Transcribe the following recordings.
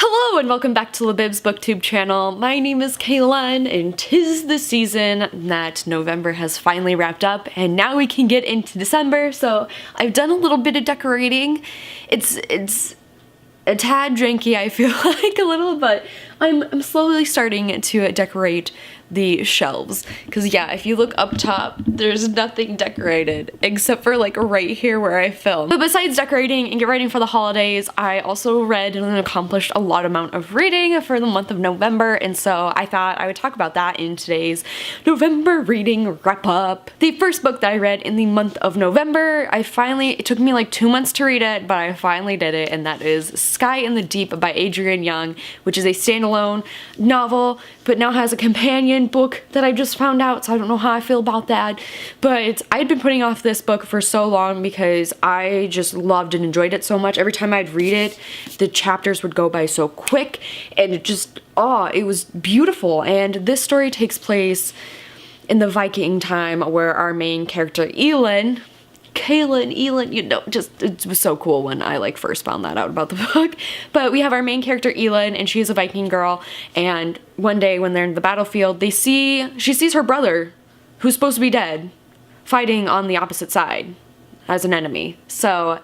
Hello and welcome back to Libib's booktube channel. My name is Kaylin and 'tis the season that November has finally wrapped up and now we can get into December, so I've done a little bit of decorating. It's a tad janky, I feel like, a little, but I'm slowly starting to decorate the shelves, because yeah, if you look up top, there's nothing decorated except for like right here where I film. But besides decorating and get ready for the holidays, I also read and accomplished a lot amount of reading for the month of November, and so I thought I would talk about that in today's November reading wrap up. The first book that I read in the month of November, it took me like 2 months to read it, but I finally did it, and that is Sky in the Deep by Adrienne Young, which is a standalone novel, but now has a companion book that I just found out, so I don't know how I feel about that. But I'd been putting off this book for so long because I just loved and enjoyed it so much. Every time I'd read it, the chapters would go by so quick, and it was beautiful. And this story takes place in the Viking time, where our main character Elin, it was so cool when I first found that out about the book. But we have our main character Elin, and she's a Viking girl, and one day when they're in the battlefield, she sees her brother, who's supposed to be dead, fighting on the opposite side as an enemy. So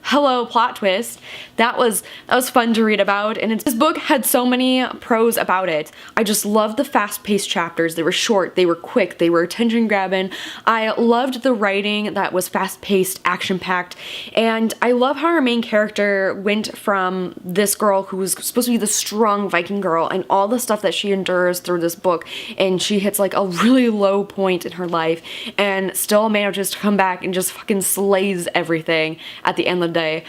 hello, plot twist. That was fun to read about, and this book had so many pros about it. I just loved the fast-paced chapters. They were short, they were quick, they were attention-grabbing. I loved the writing that was fast-paced, action-packed, and I love how our main character went from this girl who was supposed to be the strong Viking girl and all the stuff that she endures through this book, and she hits like a really low point in her life and still manages to come back and just fucking slays everything at the end of the day.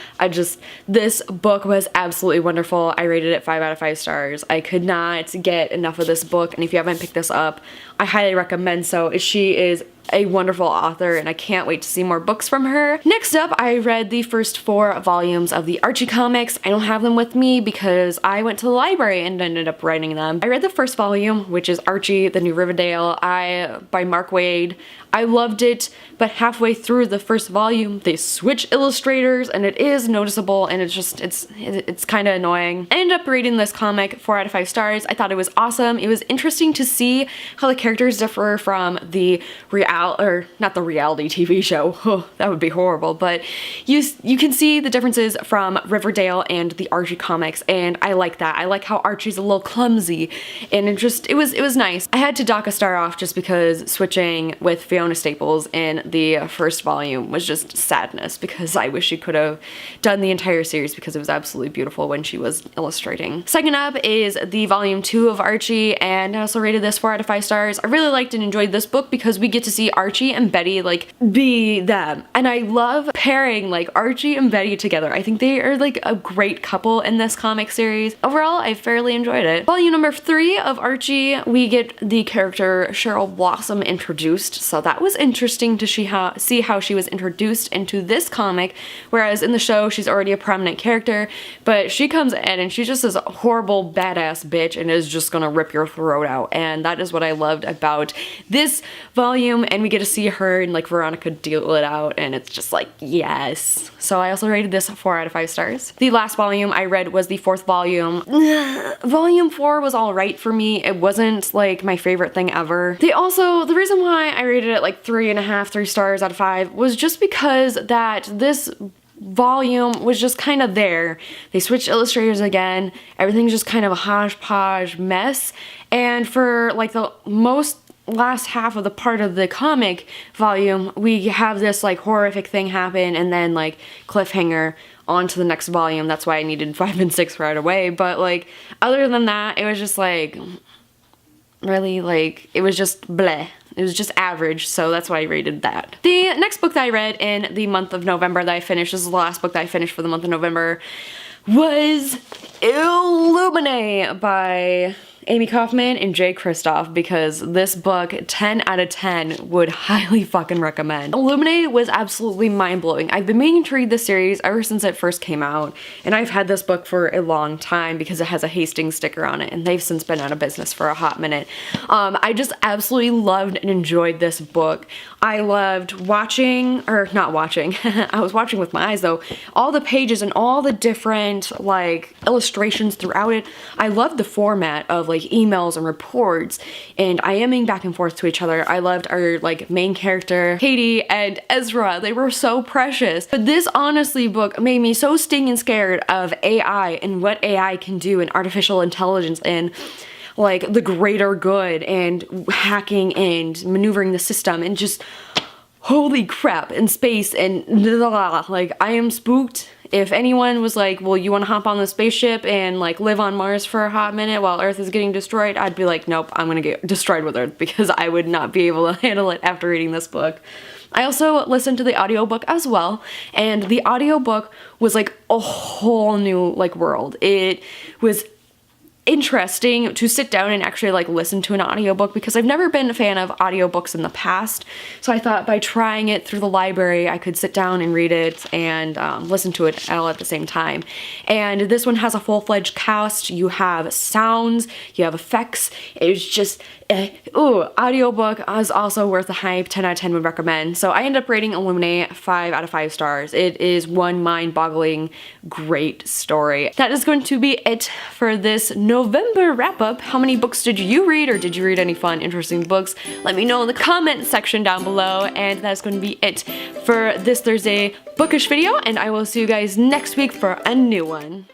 This book was absolutely wonderful. I rated it 5 out of 5 stars. I could not get enough of this book, and if you haven't picked this up, I highly recommend so. She is a wonderful author, and I can't wait to see more books from her. Next up, I read the first 4 volumes of the Archie comics. I don't have them with me because I went to the library and ended up writing them. I read the first volume, which is Archie, the New Riverdale, by Mark Waid. I loved it, but halfway through the first volume, they switch illustrators, and it is noticeable, and it's kind of annoying. I ended up rating this comic 4 out of 5 stars. I thought it was awesome. It was interesting to see how the characters differ from the not the reality TV show, oh, that would be horrible, but you can see the differences from Riverdale and the Archie comics, and I like that. I like how Archie's a little clumsy, and it was nice. I had to dock a star off just because switching with Fiona Staples in the first volume was just sadness, because I wish she could have done the entire series, because it was absolutely beautiful when she was illustrating. Second up is the volume 2 of Archie, and I also rated this 4 out of 5 stars. I really liked and enjoyed this book because we get to see Archie and Betty be them, and I love pairing Archie and Betty together. I think they are a great couple in this comic series. Overall, I fairly enjoyed it. Volume number 3 of Archie, we get the character Cheryl Blossom introduced, so that was interesting to see how she was introduced into this comic, whereas in the show she's already a prominent character, but she comes in and she's just this horrible badass bitch and is just gonna rip your throat out, and that is what I loved about this volume. And we get to see her and Veronica deal it out, and it's just yes. So I also rated this 4 out of 5 stars. The last volume I read was the 4th volume. Volume 4 was alright for me. It wasn't my favorite thing ever. The reason why I rated it 3 stars out of 5 was just because that this volume was just kind of there. They switched illustrators again. Everything's just kind of a hodgepodge mess, and for the most last half of the part of the comic volume, we have this horrific thing happen, and then cliffhanger on to the next volume. That's why I needed 5 and 6 right away. But other than that, it was just really it was just bleh. It was just average, so that's why I rated that. The next book that I read in the month of November that I finished, this is the last book that I finished for the month of November, was Illuminae by Amy Kaufman and Jay Kristoff, because this book, 10 out of 10, would highly fucking recommend. Illuminae was absolutely mind-blowing. I've been meaning to read this series ever since it first came out, and I've had this book for a long time because it has a Hastings sticker on it, and they've since been out of business for a hot minute. I just absolutely loved and enjoyed this book. I loved watching, or not watching, I was watching with my eyes though, all the pages and all the different like illustrations throughout it. I loved the format of like emails and reports and IMing back and forth to each other. I loved our like main character, Katie and Ezra. They were so precious. But this honestly book made me so stinging scared of AI and what AI can do and artificial intelligence and like the greater good and hacking and maneuvering the system and just holy crap in space and like I am spooked. If anyone was like, well, you want to hop on the spaceship and like live on Mars for a hot minute while Earth is getting destroyed, I'd be like, nope, I'm gonna get destroyed with Earth because I would not be able to handle it after reading this book. I also listened to the audiobook as well, and the audiobook was like a whole new like world. It was interesting to sit down and actually like listen to an audiobook because I've never been a fan of audiobooks in the past. So I thought by trying it through the library, I could sit down and read it and listen to it all at the same time. And this one has a full-fledged cast. You have sounds, you have effects. It's just, audiobook is also worth the hype. 10 out of 10 would recommend. So I ended up rating Illuminae 5 out of 5 stars. It is one mind-boggling, great story. That is going to be it for this November wrap-up. How many books did you read, or did you read any fun, interesting books? Let me know in the comment section down below, and that's going to be it for this Thursday bookish video, and I will see you guys next week for a new one.